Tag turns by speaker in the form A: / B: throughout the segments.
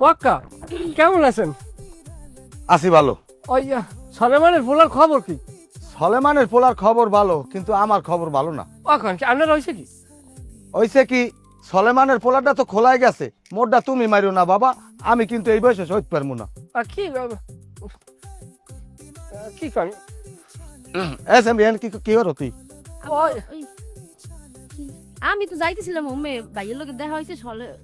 A: পক্কা কেমন আছেন?
B: আছি ভালো।
A: ওই সলেমানের পোলার খবর কি?
B: সলেমানের পোলার খবর ভালো, কিন্তু আমার খবর ভালো না।
A: কখন কি আপনার হয়েছে কি?
B: হইছে কি, সলেমানের পোলারটা তো খোলাই গেছে। মোরটা তুমি মারিও না বাবা, আমি কিন্তু এই বয়সে সইতে পারবো না।
A: কি কি করেন?
B: কি হলো তুই?
C: আমি তো যাইতেছিলাম হোমে, ভাইয়ের লোকে দেখা হয়েছে,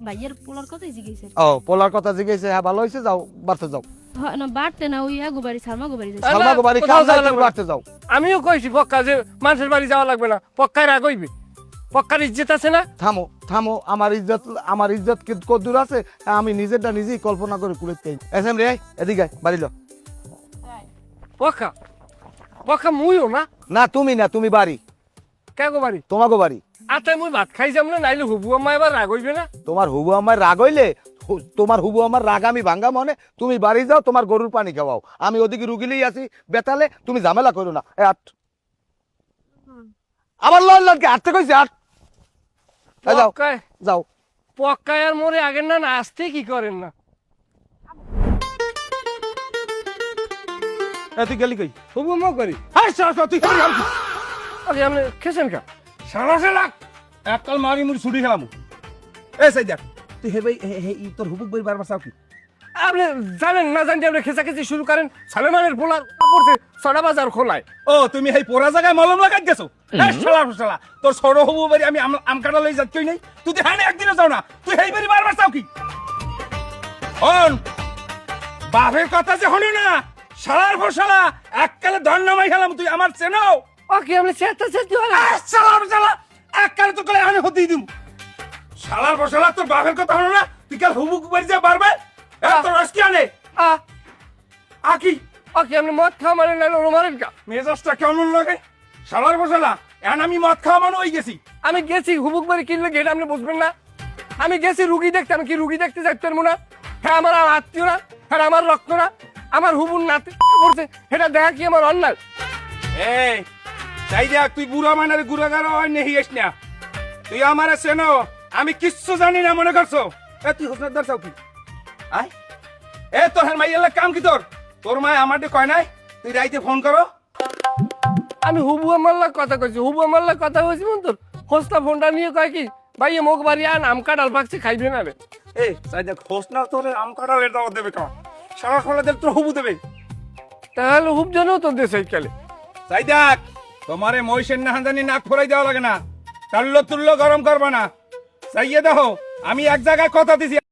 C: ভাইয়ের পোলার কথাই জিজ্ঞেস।
B: ও পোলার কথা জিজ্ঞেসে, হ্যাঁ ভালো হয়েছে, যাও বাড়তে যাও।
C: না বাড়তে না, ওই আগো বাড়ি সালমাগো বাড়ি যাই।
B: সালমাগো বাড়ি কাজ নাই, তুমি বাড়তে যাও।
A: আমিও কইছি পক্কা যে মানুষের বাড়ি যাওয়া লাগবে না, পক্কায় রাগ হইবে। পক্কার ইজ্জত আছে না?
B: থামো থামো, আমার ইজ্জত কদ্দূর আছে আমি নিজেরটা নিজেই কল্পনা করে কুড়ে এসএম রে, এদিকে বাড়ি লো।
A: পক্কা পক্কা মুইও না।
B: না তুমি না, তুমি বাড়ি,
A: কেগো বাড়ি?
B: তোমাকে বাড়ি।
A: আচ্ছা মুই ভাত খাই যাম না, নাইলে হুবু আম্মা এবার রাগ হইবে না?
B: তোমার হুবু আমার রাগ হইলে, তোমার হুবু আমার রাগ আমি ভাঙ্গা মনে, তুমি বাড়ি যাও, তোমার গরুর পানি খাওয়াও। আমি ওদিকে রুগিলেই আছি বেতালে, তুমি ঝামেলা করো না। আট আবার লনকে আটতে কইছি, আট যাও
A: পক্কায়
B: যাও।
A: পক্কায় আর মোরে আগের না আসতে কি করেন না?
B: তুই গেলি কই?
A: হুবু আম্মা করি।
B: হ্যাঁ তুই
A: আরে আপনি খেছেন কা?
D: সারা লাখ এককাল মারি মুড়ি ছুটি খেলাম। এ সাই দেখ, তুই হে ভাই হে তোর হুবুক বই বারবার চাও কি?
A: আপনি জানেন না জানতে আপনি খেচাখেচি শুরু করেন। সালেমানের পোলার পড়ছে ছড়া বাজার খোলায়।
D: ও তুমি এই পোড়া জায়গায় মলম লাগাই গেছো? শালা তোর ছোট হুবু বাড়ি আমি আম কাটা লই যাচ্ছই নাই, তুই হানে একদিনও যাও না, তুই এই বাড়ি বারবার চাও কি? হন বাপের কথা যে হলো না, শালার ফসলা এককালে ধন নামাই খেলাম, তুই আমার চেনো?
A: ওকে আপনি চেষ্টা চেষ্টা হলে
D: শালা এককালে তো করে আমি হতেই দিম। শালার ফসলা তোর বাপের কথা হলো না, তুই কাল হুবুক বাড়ি যা বারবার তোর রস কি আনে আকি?
A: ওকে আপনি মদ খাওয়া মানে না মারেন কা?
D: মেজাজটা কেমন লাগে শালার ফসলা? এখন আমি মদ খাওয়া মানে হয়ে গেছি।
A: আমি গেছি হুবুক বাড়ি কিনলে গেট আপনি বুঝবেন না? আমি গেছি রুগী দেখতে, আমি কি রুগী দেখতে যাইতে পারবো না? হ্যাঁ আমার আত্মীয় না, হ্যাঁ আমার রক্ত না, আমার হুবুর নাতি পড়ছে, সেটা দেখা কি আমার অন্যায়?
D: এই তাই দেখ, তুই বুড়া মানের গুড়াগার হয় নেহি এস না, তুই আমারে চেনো, আমি কিচ্ছু জানি না মনে করছো? এ তুই হোসনাদার চাও কি? আয় এ তোর হ্যাঁ মাইয়াল্লা কাম কি তোর? তোর মায় আমাদের কয় নাই তুই রাইতে ফোন করো?
A: আমি হুবু আমাল্লা কথা কইছি, হুবু আমাল্লা কথা কইছি মন তোর হোস্তা ফোনটা নিয়ে কয় কি ভাই মুখ বাড়ি আন আম কাটাল পাকছে খাইবে না রে।
D: এই তাই দেখ হোসনা তোর আম কাটালের দাওয়াত দেবে কেমন? সারা খোলা দেব তোর হুবু দেবে।
A: তাহলে হুব জানেও তো দেশে কালে।
D: তাই দেখ, তোমারে মহিষের নাহাজানি নাক ফোরাই দেওয়া লাগে না, তাল্লো তুল্লো গরম করবা না। চাইয়ে দেখো আমি এক জায়গায় কথা দিছি।